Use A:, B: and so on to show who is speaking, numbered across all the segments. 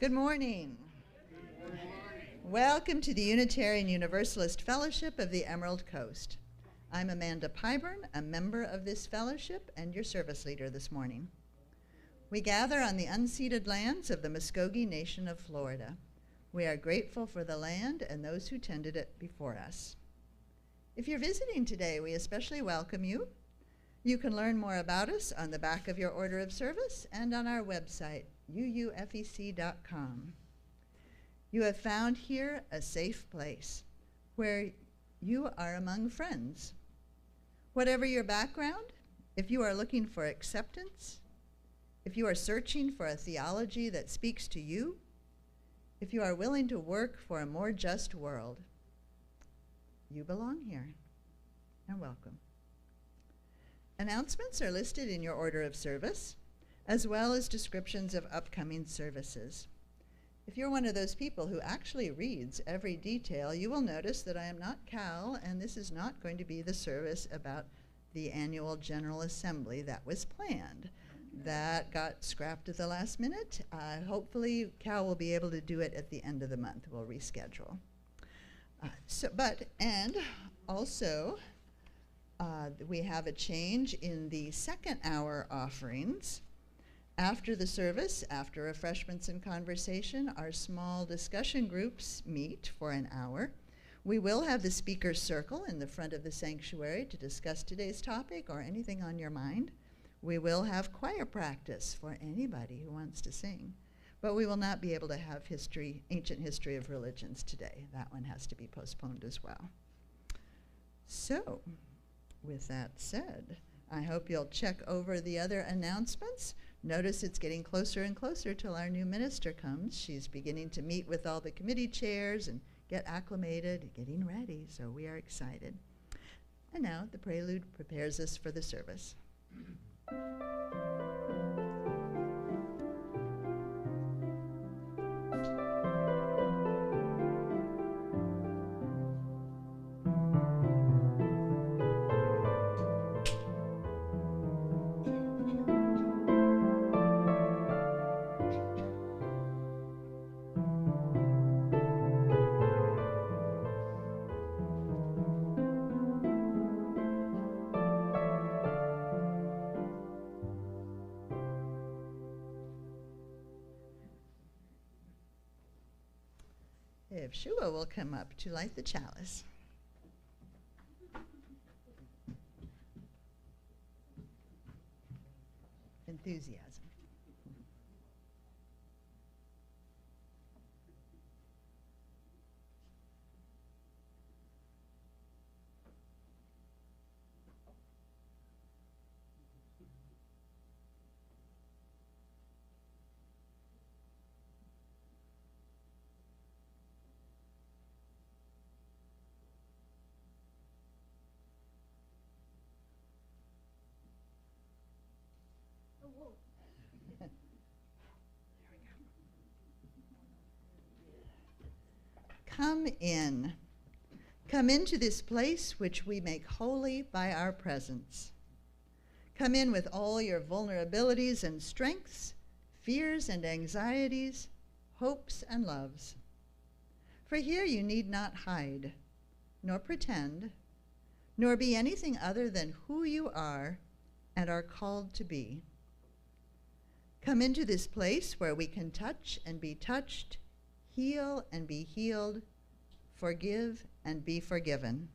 A: Good morning. Welcome to the Unitarian Universalist Fellowship of the Emerald Coast. I'm Amanda Pyburn, a member of this fellowship and your service leader this morning. We gather on the unceded lands of the Muskogee Nation of Florida. We are grateful for the land and those who tended it before us. If you're visiting today, we especially welcome you. You can learn more about us on the back of your order of service and on our website, uufec.com. You have found here a safe place where you are among friends. Whatever your background, if you are looking for acceptance, if you are searching for a theology that speaks to you, if you are willing to work for a more just world, you belong here, and welcome. Announcements are listed in your order of service, as well as descriptions of upcoming services. If you're one of those people who actually reads every detail, you will notice that I am not Cal, and this is not going to be the service about the annual General Assembly that was planned. That got scrapped at the last minute. Hopefully, Cal will be able to do it at the end of the month. We'll reschedule. We have a change in the second hour offerings. After the service, after refreshments and conversation, our small discussion groups meet for an hour. We will have the speaker's circle in the front of the sanctuary to discuss today's topic or anything on your mind. We will have choir practice for anybody who wants to sing. But we will not be able to have ancient history of religions today. That one has to be postponed as well. So, with that said, I hope you'll check over the other announcements. Notice it's getting closer and closer till our new minister comes. She's beginning to meet with all the committee chairs and get acclimated, getting ready, so we are excited. And now the prelude prepares us for the service. If Shua will come up to light the chalice. Enthusiasm. Come in. Come into this place which we make holy by our presence. Come in with all your vulnerabilities and strengths, fears and anxieties, hopes and loves. For here you need not hide, nor pretend, nor be anything other than who you are and are called to be. Come into this place where we can touch and be touched, heal and be healed, forgive and be forgiven.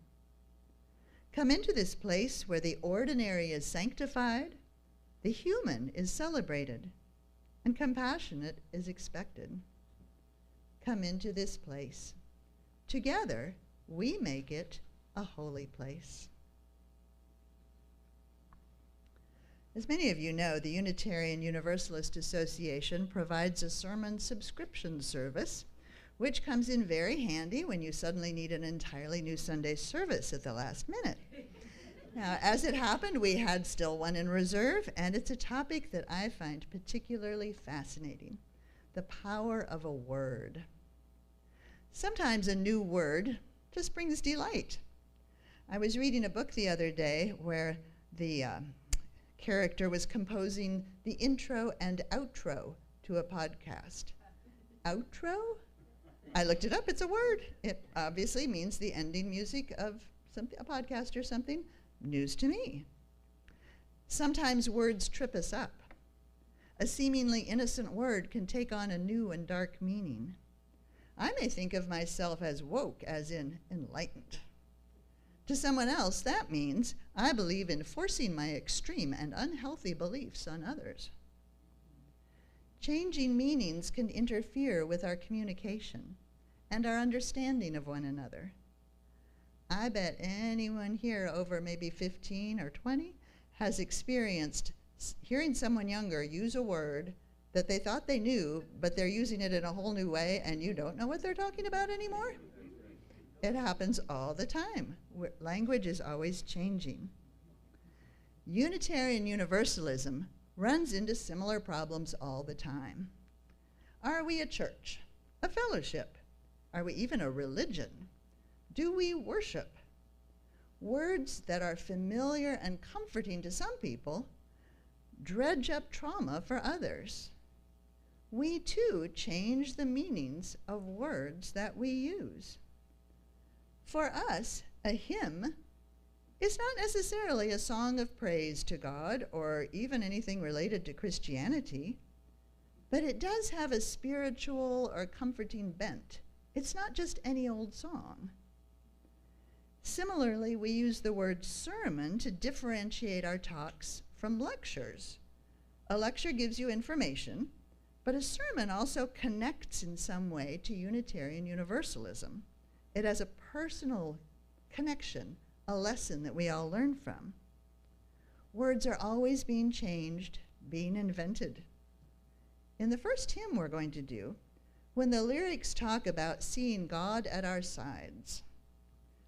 A: Come into this place where the ordinary is sanctified, the human is celebrated, and compassionate is expected. Come into this place. Together, we make it a holy place. As many of you know, the Unitarian Universalist Association provides a sermon subscription service, which comes in very handy when you suddenly need an entirely new Sunday service at the last minute. Now, as it happened, we had still one in reserve, and it's a topic that I find particularly fascinating, the power of a word. Sometimes a new word just brings delight. I was reading a book the other day where the character was composing the intro and outro to a podcast. Outro? I looked it up. It's a word. It obviously means the ending music of a podcast or something. News to me. Sometimes words trip us up. A seemingly innocent word can take on a new and dark meaning. I may think of myself as woke, as in enlightened. To someone else, that means I believe in forcing my extreme and unhealthy beliefs on others. Changing meanings can interfere with our communication and our understanding of one another. I bet anyone here over maybe 15 or 20 has experienced hearing someone younger use a word that they thought they knew, but they're using it in a whole new way, and you don't know what they're talking about anymore. It happens all the time. Language is always changing. Unitarian Universalism runs into similar problems all the time. Are we a church, a fellowship? Are we even a religion? Do we worship? Words that are familiar and comforting to some people dredge up trauma for others. We too change the meanings of words that we use. For us, a hymn is not necessarily a song of praise to God or even anything related to Christianity, but it does have a spiritual or comforting bent. It's not just any old song. Similarly, we use the word sermon to differentiate our talks from lectures. A lecture gives you information, but a sermon also connects in some way to Unitarian Universalism. It has a personal connection, a lesson that we all learn from. Words are always being changed, being invented. In the first hymn we're going to do, when the lyrics talk about seeing God at our sides,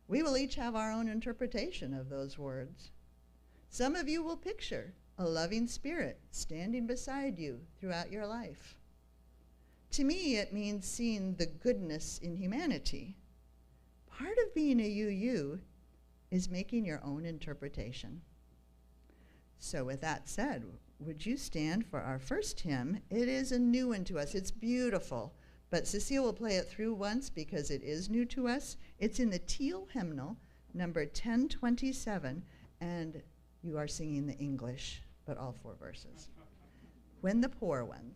A: we will each have our own interpretation of those words. Some of you will picture a loving spirit standing beside you throughout your life. To me, it means seeing the goodness in humanity. Part of being a UU is making your own interpretation. So with that said, would you stand for our first hymn? It is a new one to us. It's beautiful, but Cecile will play it through once because it is new to us. It's in the Teal Hymnal, number 1027, and you are singing the English, but all 4 verses. When the Poor Ones.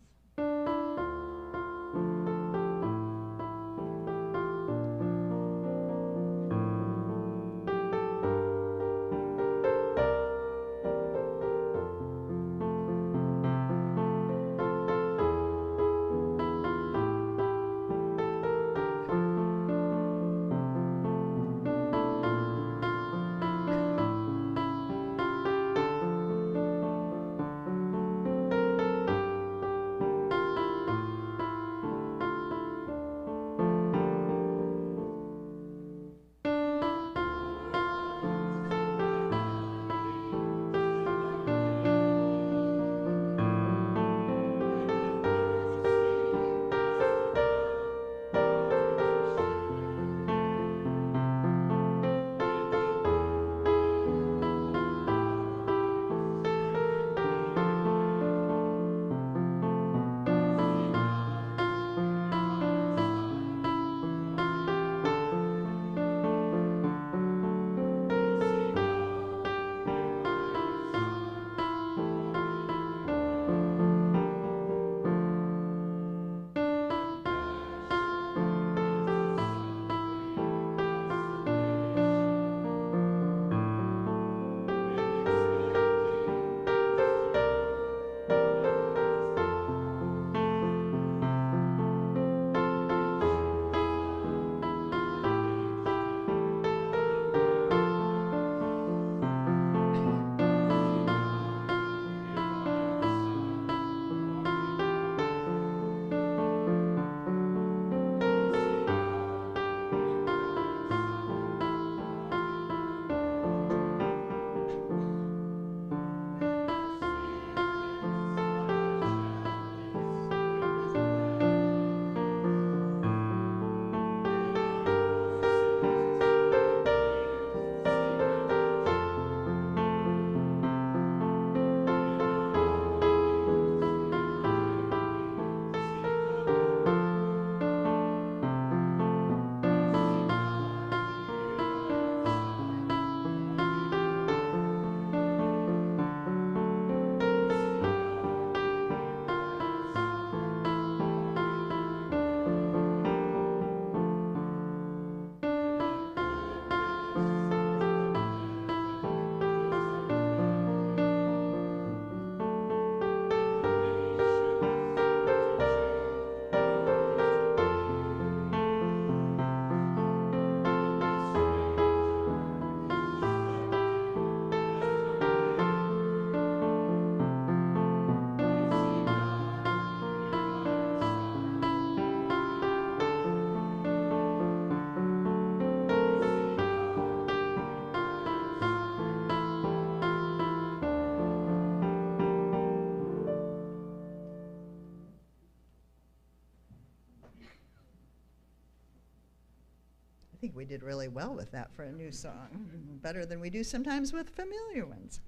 A: think we did really well with that for a new song, better than we do sometimes with familiar ones.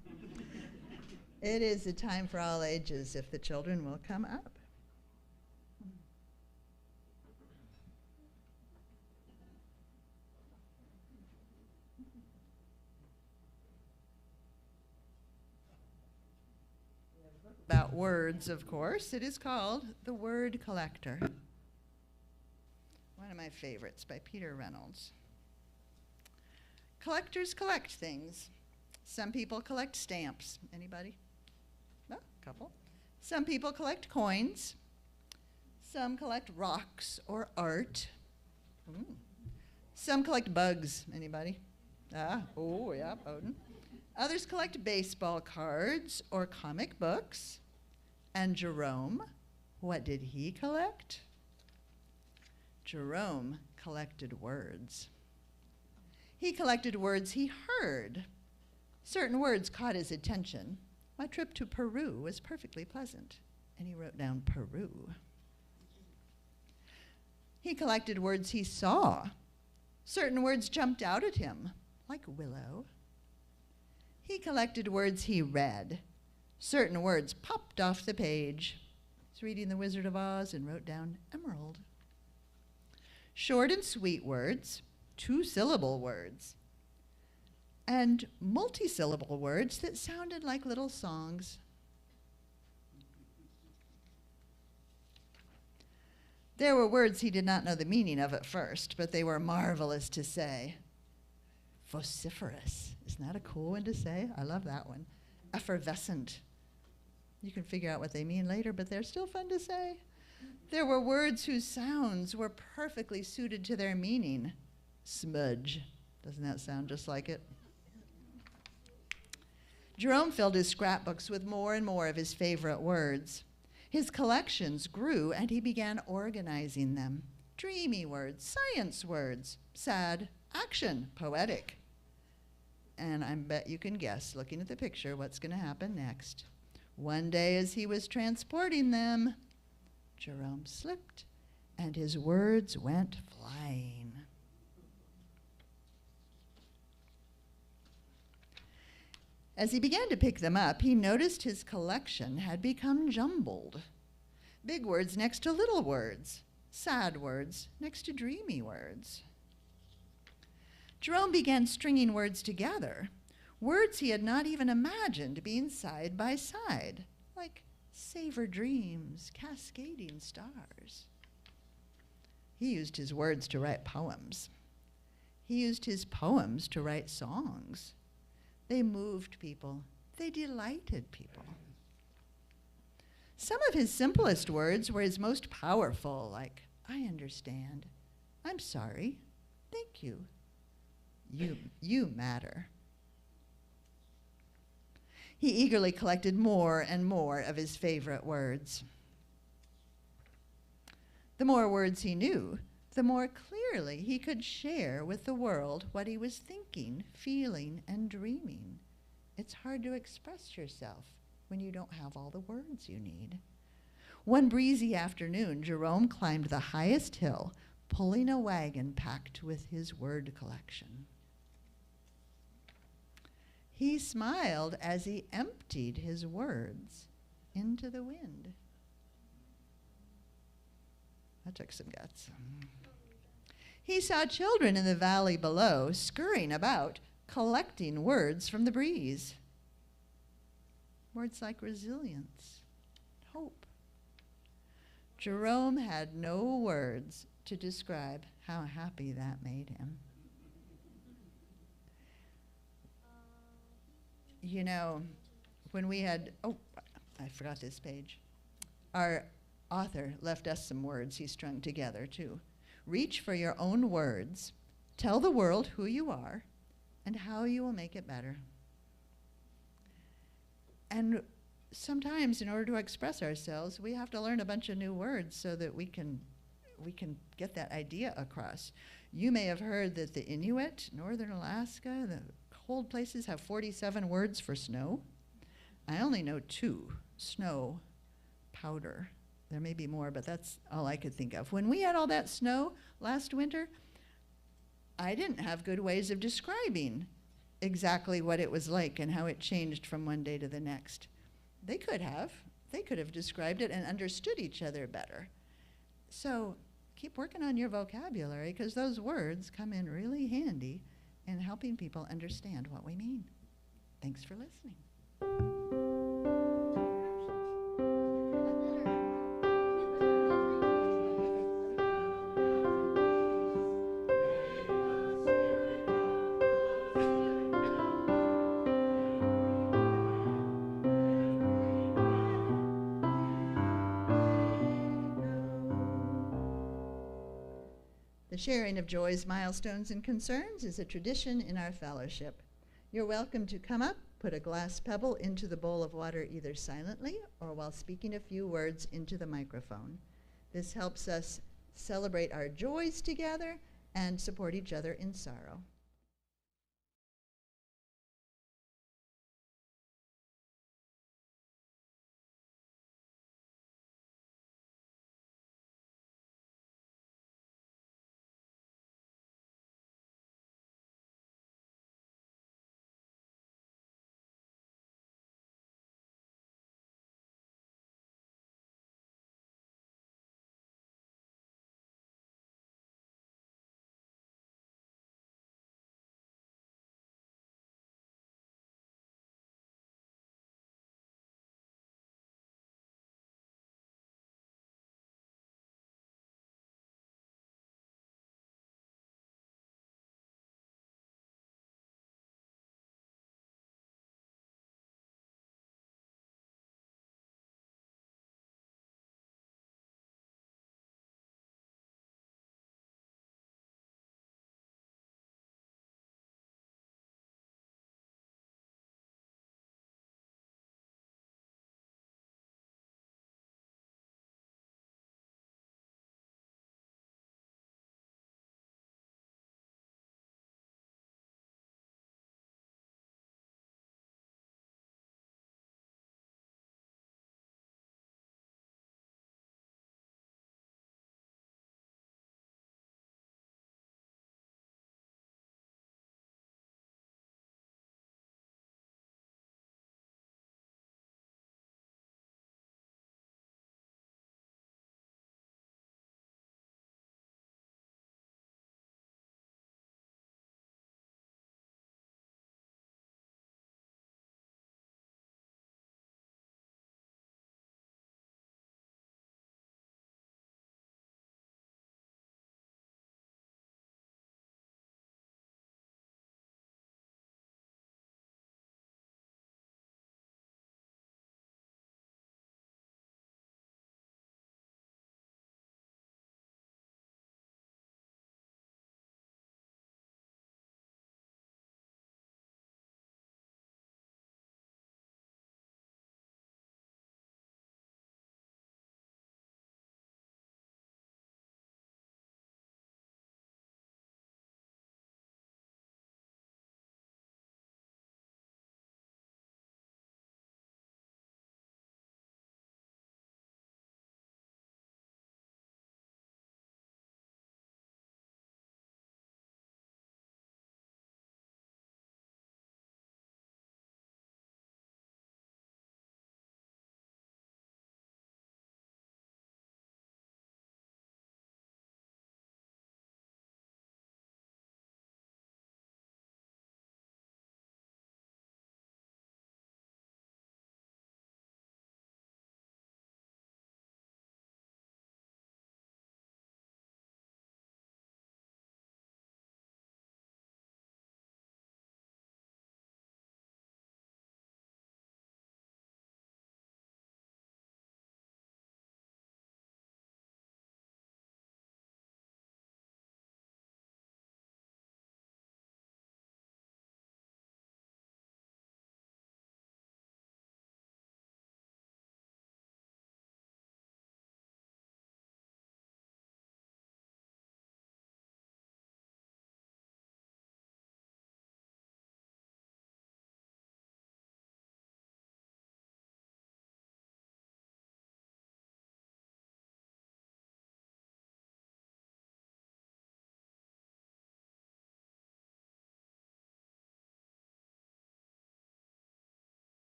A: It is a time for all ages if the children will come up. About words, of course. It is called The Word Collector. One of my favorites by Peter Reynolds. Collectors collect things. Some people collect stamps. Anybody? No, a couple. Some people collect coins. Some collect rocks or art. Some collect bugs. Anybody? Oh, yeah, Odin. Others collect baseball cards or comic books. And Jerome, what did he collect? Jerome collected words. He collected words he heard. Certain words caught his attention. My trip to Peru was perfectly pleasant. And he wrote down Peru. He collected words he saw. Certain words jumped out at him, like willow. He collected words he read. Certain words popped off the page. He was reading The Wizard of Oz and wrote down emerald. Short and sweet words, two-syllable words, and multi-syllable words that sounded like little songs. There were words he did not know the meaning of at first, but they were marvelous to say. Vociferous. Isn't that a cool one to say? I love that one. Effervescent. You can figure out what they mean later, but they're still fun to say. There were words whose sounds were perfectly suited to their meaning. Smudge. Doesn't that sound just like it? Jerome filled his scrapbooks with more and more of his favorite words. His collections grew, and he began organizing them. Dreamy words, science words, sad, action, poetic. And I bet you can guess, looking at the picture, what's going to happen next. One day as he was transporting them, Jerome slipped, and his words went flying. As he began to pick them up, he noticed his collection had become jumbled. Big words next to little words, sad words next to dreamy words. Jerome began stringing words together, words he had not even imagined being side by side, like savor dreams, cascading stars. He used his words to write poems. He used his poems to write songs. They moved people. They delighted people. Some of his simplest words were his most powerful, like, I understand, I'm sorry, thank you, you matter. He eagerly collected more and more of his favorite words. The more words he knew, the more clearly he could share with the world what he was thinking, feeling, and dreaming. It's hard to express yourself when you don't have all the words you need. One breezy afternoon, Jerome climbed the highest hill, pulling a wagon packed with his word collection. He smiled as he emptied his words into the wind. That took some guts. He saw children in the valley below scurrying about, collecting words from the breeze. Words like resilience, hope. Jerome had no words to describe how happy that made him. You know, when we had, I forgot this page. Our author left us some words he strung together too. Reach for your own words. Tell the world who you are and how you will make it better. And sometimes in order to express ourselves, we have to learn a bunch of new words so that we can get that idea across. You may have heard that the Inuit, Northern Alaska, the cold places have 47 words for snow. I only know 2, snow, powder. There may be more, but that's all I could think of. When we had all that snow last winter, I didn't have good ways of describing exactly what it was like and how it changed from one day to the next. They could have. They could have described it and understood each other better. So keep working on your vocabulary, because those words come in really handy in helping people understand what we mean. Thanks for listening. The sharing of joys, milestones, and concerns is a tradition in our fellowship. You're welcome to come up, put a glass pebble into the bowl of water either silently or while speaking a few words into the microphone. This helps us celebrate our joys together and support each other in sorrow.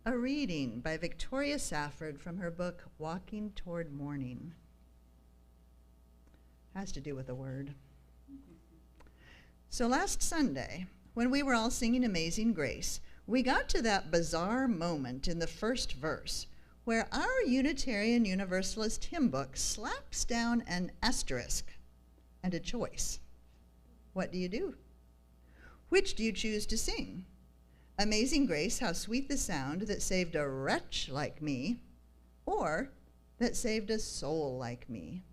A: a reading by Victoria Safford from her book, Walking Toward Morning. Has to do with a word. So last Sunday, when we were all singing Amazing Grace, we got to that bizarre moment in the first verse where our Unitarian Universalist hymn book slaps down an asterisk and a choice. What do you do? Which do you choose to sing? Amazing Grace, how sweet the sound that saved a wretch like me, or that saved a soul like me?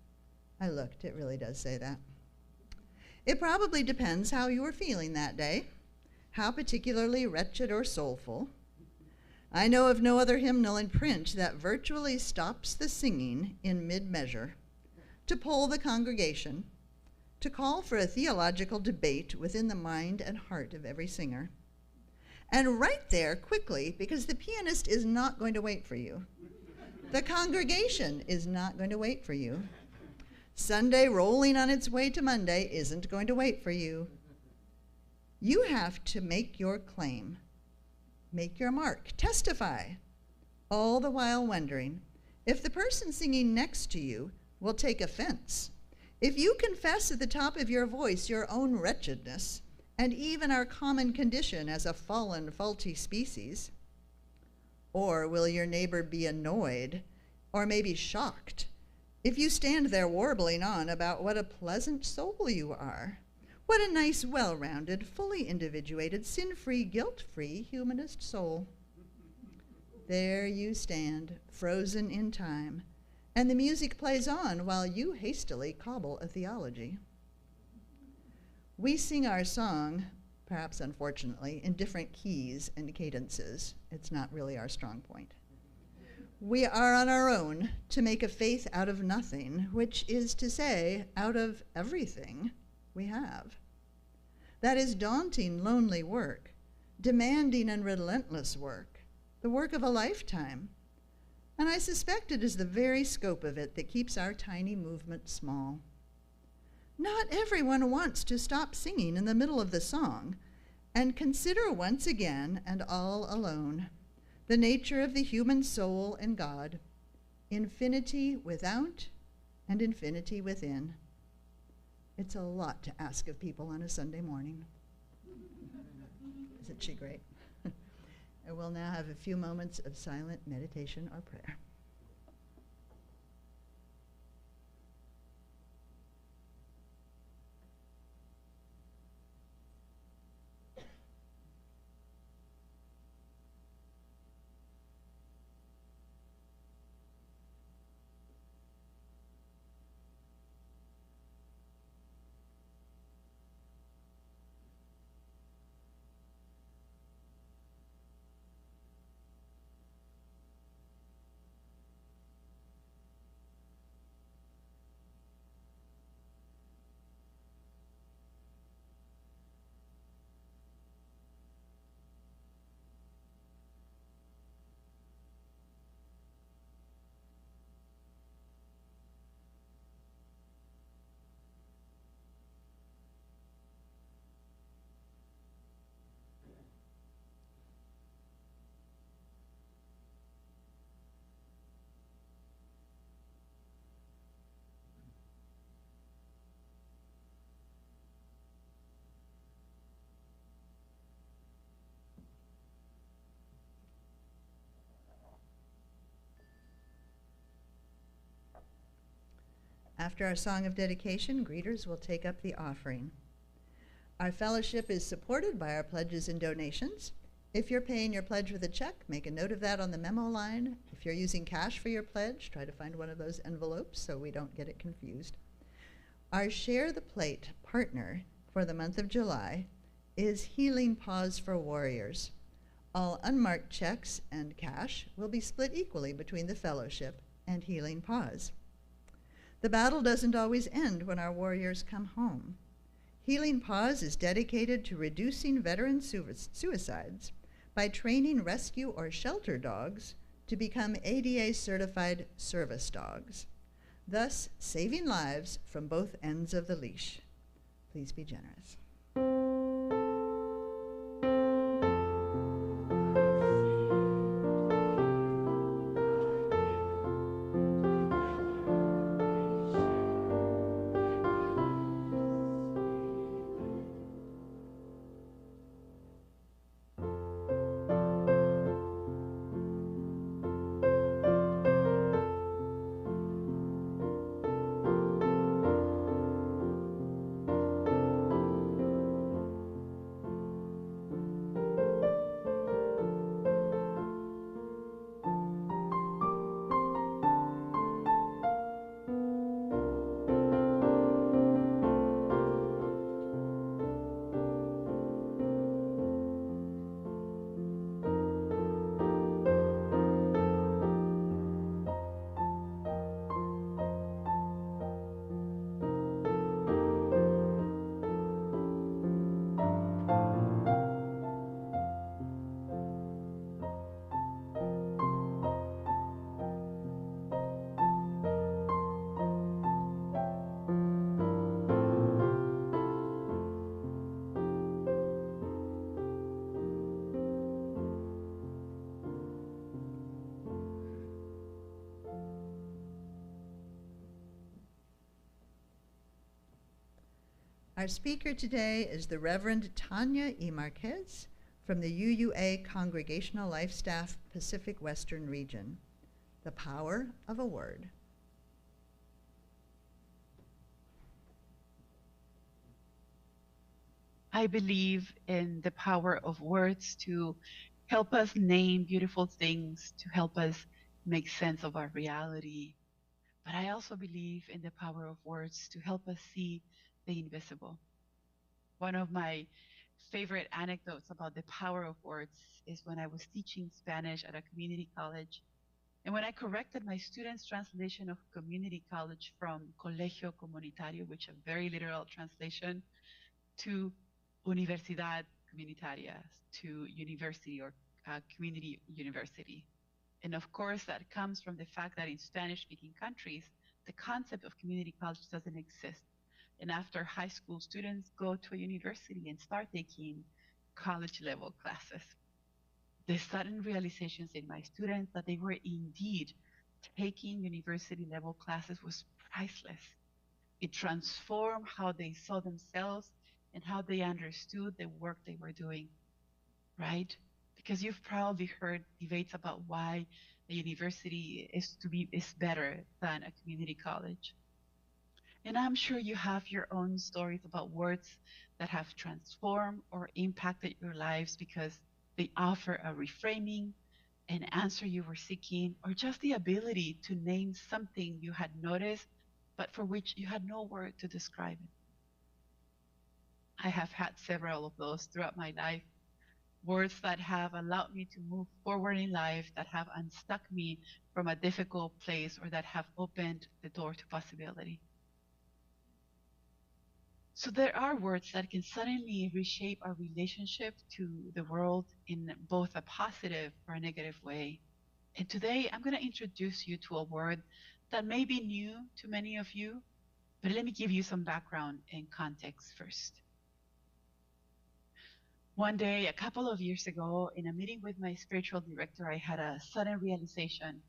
A: I looked, it really does say that. It probably depends how you were feeling that day, how particularly wretched or soulful. I know of no other hymnal in print that virtually stops the singing in mid-measure to poll the congregation, to call for a theological debate within the mind and heart of every singer. And right there, quickly, because the pianist is not going to wait for you. The congregation is not going to wait for you. Sunday rolling on its way to Monday isn't going to wait for you. You have to make your claim, make your mark, testify, all the while wondering if the person singing next to you will take offense. If you confess at the top of your voice your own wretchedness, and even our common condition as a fallen, faulty species, or will your neighbor be annoyed, or maybe shocked, if you stand there warbling on about what a pleasant soul you are, what a nice, well-rounded, fully individuated, sin-free, guilt-free humanist soul? There you stand, frozen in time, and the music plays on while you hastily cobble a theology. We sing our song, perhaps unfortunately, in different keys and cadences. It's not really our strong point. We are on our own to make a faith out of nothing, which is to say, out of everything we have. That is daunting, lonely work, demanding and relentless work, the work of a lifetime. And I suspect it is the very scope of it that keeps our tiny movement small. Not everyone wants to stop singing in the middle of the song and consider once again and all alone the nature of the human soul and God, infinity without and infinity within. It's a lot to ask of people on a Sunday morning. Isn't she great? I will now have a few moments of silent meditation or prayer. After our song of dedication, greeters will take up the offering. Our fellowship is supported by our pledges and donations. If you're paying your pledge with a check, make a note of that on the memo line. If you're using cash for your pledge, try to find one of those envelopes so we don't get it confused. Our Share the Plate partner for the month of July is Healing Paws for Warriors. All unmarked checks and cash will be split equally between the fellowship and Healing Paws. The battle doesn't always end when our warriors come home. Healing Paws is dedicated to reducing veteran suicides by training rescue or shelter dogs to become ADA-certified service dogs, thus saving lives from both ends of the leash. Please be generous. Our speaker today is the Reverend Tania E. Marquez from the UUA Congregational Life Staff Pacific Western Region. The Power of a Word.
B: I believe in the power of words to help us name beautiful things, to help us make sense of our reality. But I also believe in the power of words to help us see the invisible. One of my favorite anecdotes about the power of words is when I was teaching Spanish at a community college. And when I corrected my students' translation of community college from colegio comunitario, which is a very literal translation, to universidad comunitaria, to university or community university. And of course, that comes from the fact that in Spanish speaking countries, the concept of community college doesn't exist. And after high school, students go to a university and start taking college level classes. The sudden realizations in my students that they were indeed taking university level classes was priceless. It transformed how they saw themselves and how they understood the work they were doing, right? Because you've probably heard debates about why a university is better than a community college. And I'm sure you have your own stories about words that have transformed or impacted your lives because they offer a reframing, an answer you were seeking, or just the ability to name something you had noticed, but for which you had no word to describe it. I have had several of those throughout my life. Words that have allowed me to move forward in life, that have unstuck me from a difficult place, or that have opened the door to possibility. So there are words that can suddenly reshape our relationship to the world in both a positive or a negative way. And today I'm going to introduce you to a word that may be new to many of you, but let me give you some background and context first. One day, a couple of years ago, in a meeting with my spiritual director, I had a sudden realization.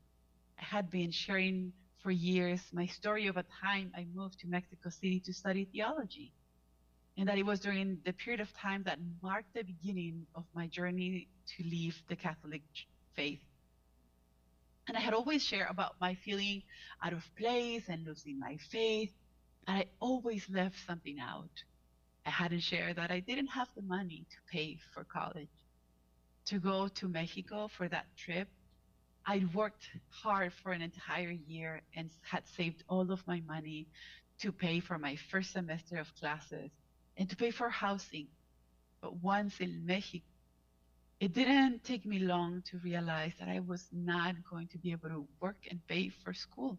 B: I had been sharing for years my story of a time I moved to Mexico City to study theology, and that it was during the period of time that marked the beginning of my journey to leave the Catholic faith. And I had always shared about my feeling out of place and losing my faith, but I always left something out. I hadn't shared that I didn't have the money to pay for college. To go to Mexico for that trip, I'd worked hard for an entire year and had saved all of my money to pay for my first semester of classes and to pay for housing. But once in Mexico, it didn't take me long to realize that I was not going to be able to work and pay for school.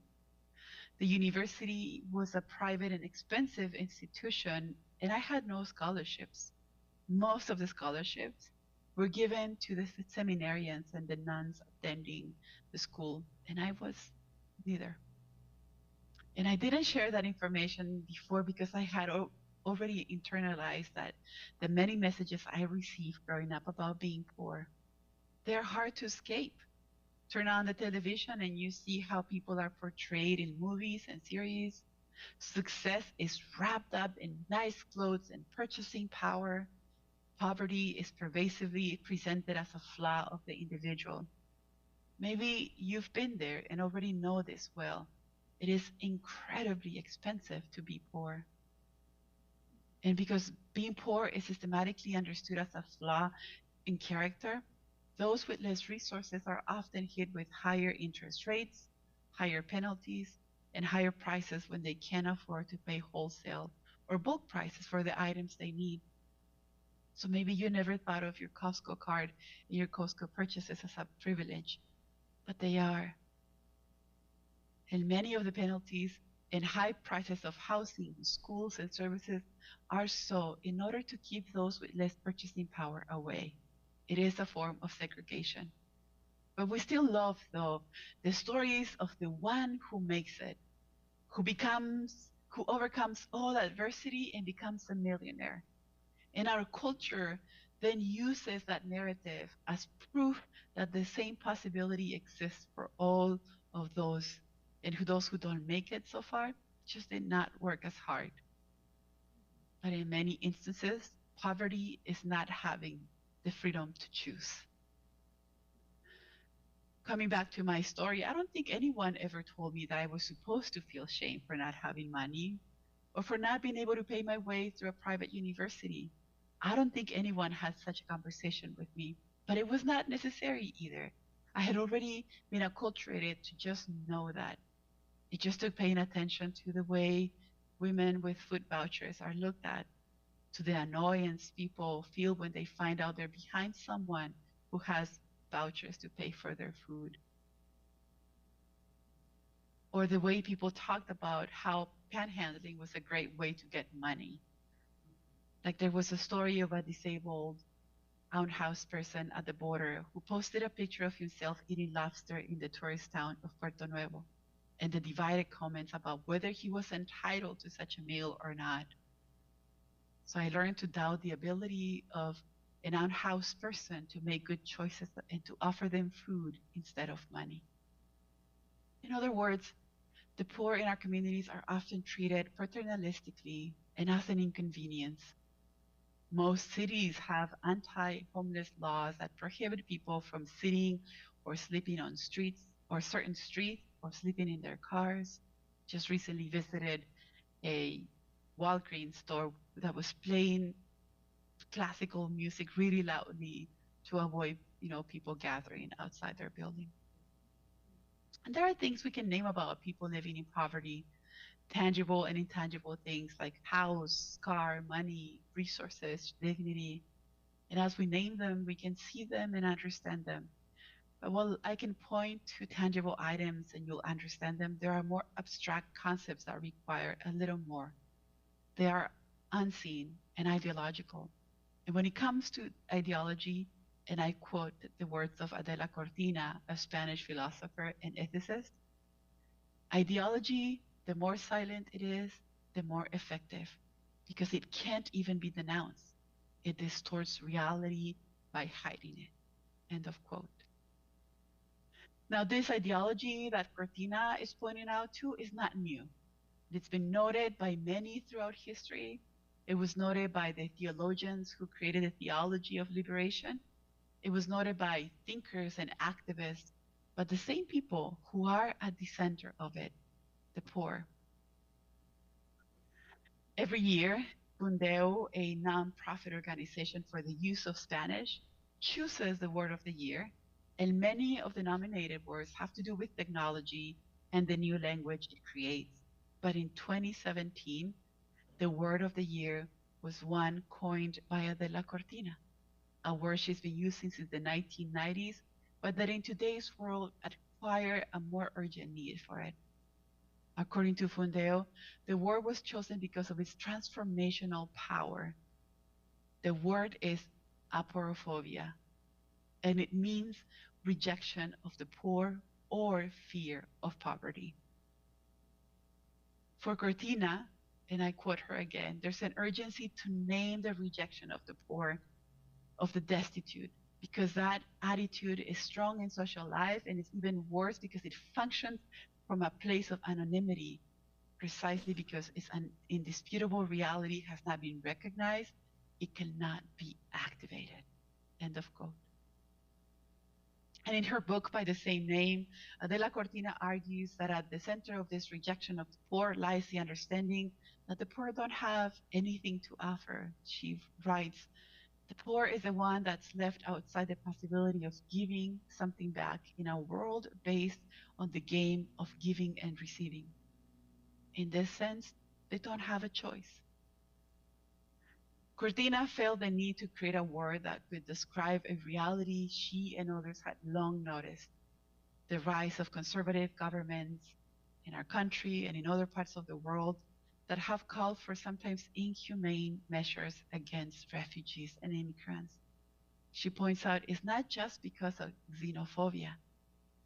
B: The university was a private and expensive institution, and I had no scholarships. Most of the scholarships were given to the seminarians and the nuns attending the school, and I was neither. And I didn't share that information before because I had already internalized that the many messages I received growing up about being poor, they're hard to escape. Turn on the television and you see how people are portrayed in movies and series. Success is wrapped up in nice clothes and purchasing power. Poverty is pervasively presented as a flaw of the individual. Maybe you've been there and already know this well. It is incredibly expensive to be poor. And because being poor is systematically understood as a flaw in character, those with less resources are often hit with higher interest rates, higher penalties, and higher prices when they can't afford to pay wholesale or bulk prices for the items they need. So maybe you never thought of your Costco card and your Costco purchases as a privilege, but they are. And many of the penalties and high prices of housing, schools, and services are so in order to keep those with less purchasing power away. It is a form of segregation. But we still love, though, the stories of the one who makes it, who overcomes all adversity and becomes a millionaire. And our culture then uses that narrative as proof that the same possibility exists for all of those and those who don't make it so far just did not work as hard. But in many instances, poverty is not having the freedom to choose. Coming back to my story, I don't think anyone ever told me that I was supposed to feel shame for not having money or for not being able to pay my way through a private university. I don't think anyone had such a conversation with me, but it was not necessary either. I had already been acculturated to just know that. It just took paying attention to the way women with food vouchers are looked at, to the annoyance people feel when they find out they're behind someone who has vouchers to pay for their food, or the way people talked about how panhandling was a great way to get money. Like there was a story of a disabled unhoused person at the border who posted a picture of himself eating lobster in the tourist town of Puerto Nuevo, and the divided comments about whether he was entitled to such a meal or not. So I learned to doubt the ability of an unhoused person to make good choices and to offer them food instead of money. In other words, the poor in our communities are often treated paternalistically and as an inconvenience. Most cities have anti-homeless laws that prohibit people from sitting or sleeping on streets or certain streets or sleeping in their cars. Just recently visited a Walgreens store that was playing classical music really loudly to avoid, people gathering outside their building. And there are things we can name about people living in poverty, tangible and intangible things like house, car, money, resources, dignity. And as we name them, we can see them and understand them. But while I can point to tangible items and you'll understand them, there are more abstract concepts that require a little more. They are unseen and ideological. And when it comes to ideology, and I quote the words of Adela Cortina, a Spanish philosopher and ethicist, ideology, the more silent it is, the more effective, because it can't even be denounced. It distorts reality by hiding it. End of quote. Now, this ideology that Cortina is pointing out to is not new. It's been noted by many throughout history. It was noted by the theologians who created the theology of liberation. It was noted by thinkers and activists, but the same people who are at the center of it, the poor. Every year, Bundeo, a nonprofit organization for the use of Spanish, chooses the word of the year, and many of the nominated words have to do with technology and the new language it creates. But in 2017, the word of the year was one coined by Adela Cortina, a word she's been using since the 1990s, but that in today's world acquire a more urgent need for it. According to Fundeo, the word was chosen because of its transformational power. The word is aporophobia, and it means rejection of the poor or fear of poverty. For Cortina, and I quote her again, there's an urgency to name the rejection of the poor, of the destitute, because that attitude is strong in social life, and it's even worse because it functions from a place of anonymity, precisely because it's an indisputable reality has not been recognized, it cannot be activated. End of quote. And in her book by the same name, Adela Cortina argues that at the center of this rejection of the poor lies the understanding that the poor don't have anything to offer. She writes, the poor is the one that's left outside the possibility of giving something back in a world based on the game of giving and receiving. In this sense, they don't have a choice. Cortina felt the need to create a word that could describe a reality she and others had long noticed: the rise of conservative governments in our country and in other parts of the world that have called for sometimes inhumane measures against refugees and immigrants. She points out it's not just because of xenophobia.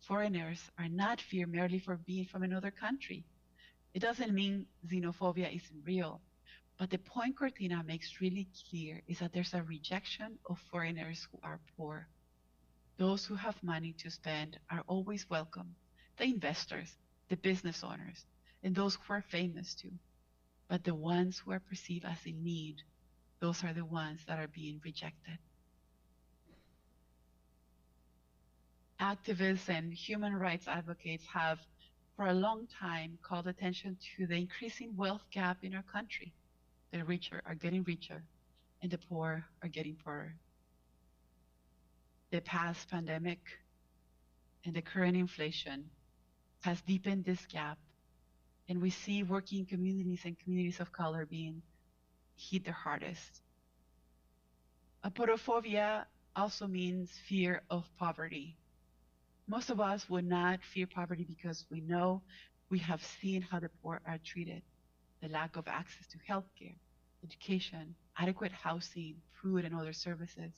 B: Foreigners are not feared merely for being from another country. It doesn't mean xenophobia isn't real. But the point Cortina makes really clear is that there's a rejection of foreigners who are poor. Those who have money to spend are always welcome, the investors, the business owners, and those who are famous too. but the ones who are perceived as in need, those are the ones that are being rejected. Activists and human rights advocates have, for a long time, called attention to the increasing wealth gap in our country. The richer are getting richer, and the poor are getting poorer. The past pandemic and the current inflation has deepened this gap, and we see working communities and communities of color being hit the hardest. Aporophobia also means fear of poverty. Most of us would not fear poverty because we have seen how the poor are treated, the lack of access to healthcare, education, adequate housing, food, and other services.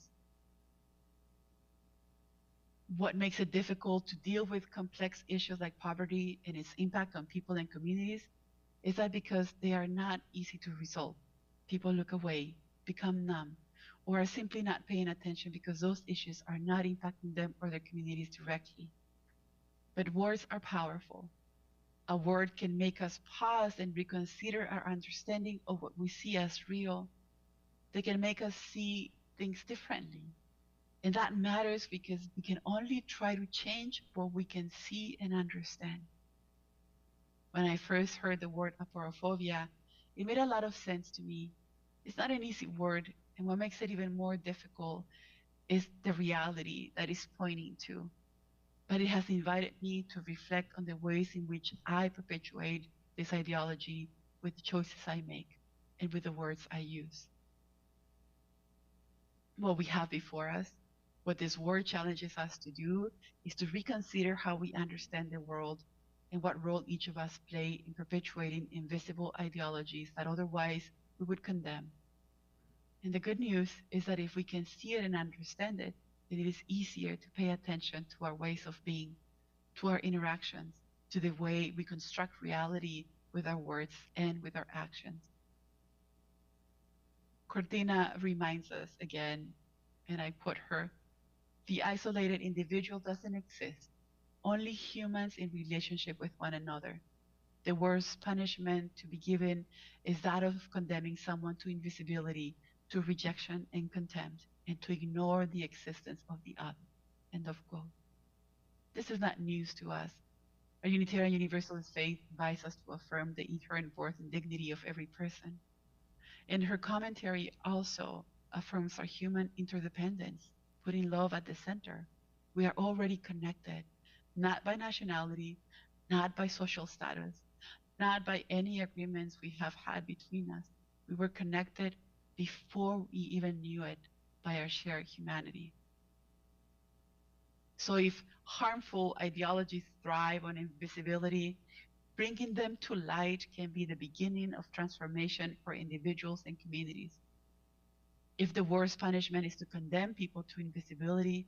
B: What makes it difficult to deal with complex issues like poverty and its impact on people and communities is that because they are not easy to resolve, people look away, become numb, or are simply not paying attention because those issues are not impacting them or their communities directly. But words are powerful. A word can make us pause and reconsider our understanding of what we see as real. They can make us see things differently. And that matters because we can only try to change what we can see and understand. When I first heard the word aporophobia, it made a lot of sense to me. It's not an easy word, and what makes it even more difficult is the reality that it's pointing to. But it has invited me to reflect on the ways in which I perpetuate this ideology with the choices I make and with the words I use. What we have before us, what this word challenges us to do, is to reconsider how we understand the world and what role each of us play in perpetuating invisible ideologies that otherwise we would condemn. And the good news is that if we can see it and understand it, then it is easier to pay attention to our ways of being, to our interactions, to the way we construct reality with our words and with our actions. Cortina reminds us again, and I quote her, the isolated individual doesn't exist, only humans in relationship with one another. The worst punishment to be given is that of condemning someone to invisibility, to rejection and contempt, and to ignore the existence of the other. End of quote. This is not news to us. Our Unitarian Universalist faith invites us to affirm the inherent worth and dignity of every person. And her commentary also affirms our human interdependence, putting love at the center. We are already connected, not by nationality, not by social status, not by any agreements we have had between us. We were connected before we even knew it by our shared humanity. So if harmful ideologies thrive on invisibility, bringing them to light can be the beginning of transformation for individuals and communities. If the worst punishment is to condemn people to invisibility,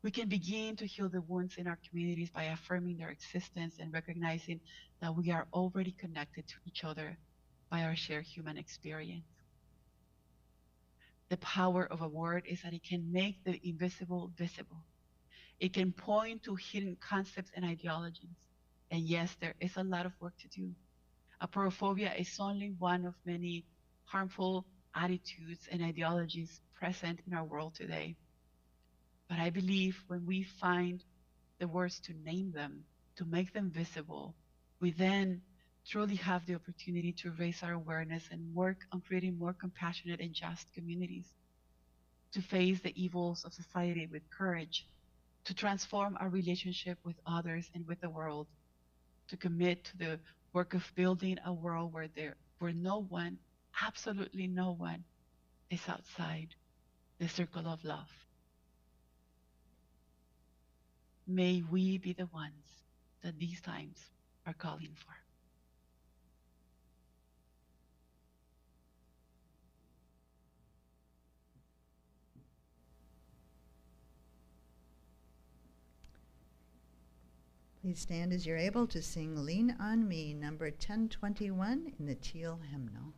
B: we can begin to heal the wounds in our communities by affirming their existence and recognizing that we are already connected to each other by our shared human experience. The power of a word is that it can make the invisible visible. It can point to hidden concepts and ideologies. And yes, there is a lot of work to do. Aporophobia is only one of many harmful attitudes and ideologies present in our world today. But I believe when we find the words to name them, to make them visible, we then truly have the opportunity to raise our awareness and work on creating more compassionate and just communities, to face the evils of society with courage, to transform our relationship with others and with the world, to commit to the work of building a world where no one, absolutely no one, is outside the circle of love. May we be the ones that these times are calling for.
A: Please stand as you're able to sing Lean on Me, number 1021 in the teal hymnal.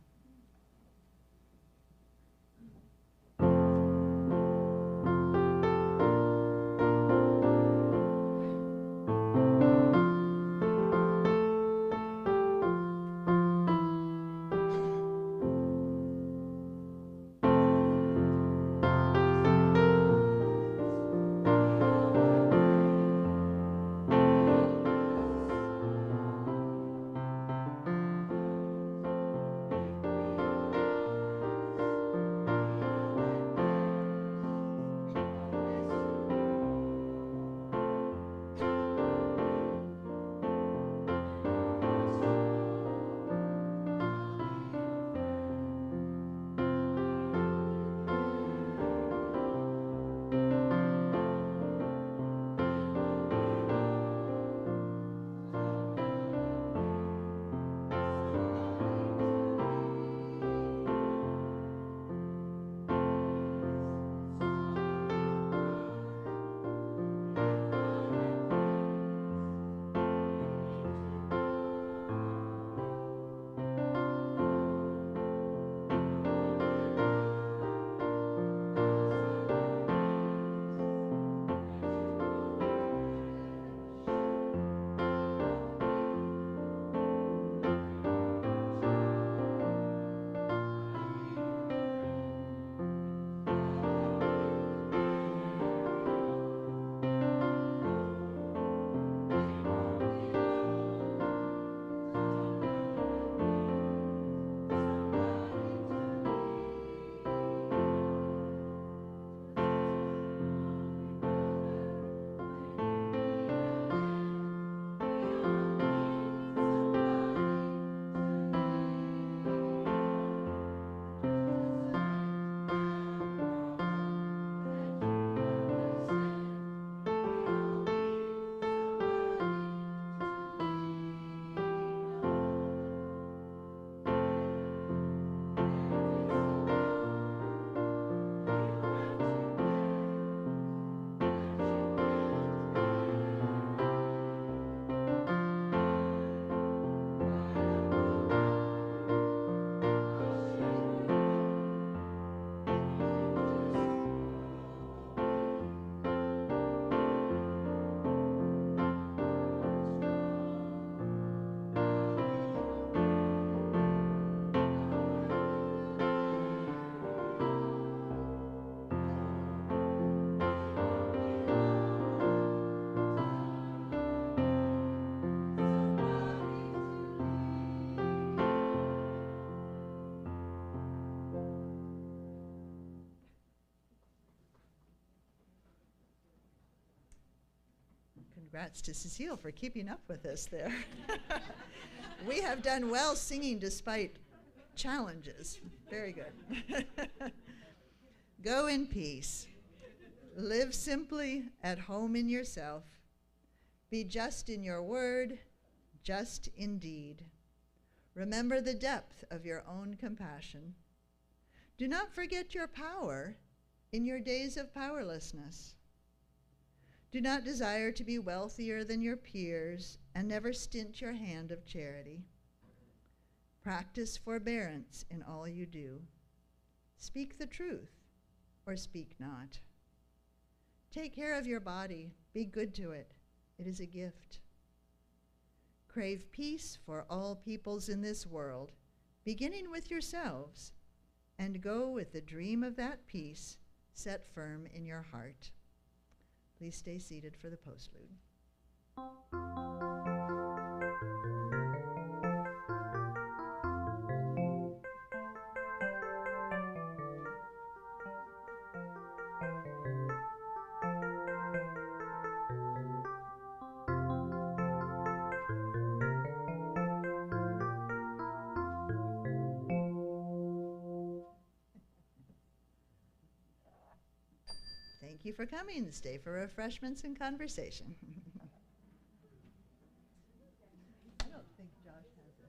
A: Congrats to Cecile for keeping up with us there. We have done well singing despite challenges. Very good. Go in peace. Live simply at home in yourself. Be just in your word, just in deed. Remember the depth of your own compassion. Do not forget your power in your days of powerlessness. Do not desire to be wealthier than your peers and never stint your hand of charity. Practice forbearance in all you do. Speak the truth or speak not. Take care of your body. Be good to it. It is a gift. Crave peace for all peoples in this world, beginning with yourselves, and go with the dream of that peace set firm in your heart. Please stay seated for the postlude. Thank you for coming. Stay for refreshments and conversation. I don't think Josh has a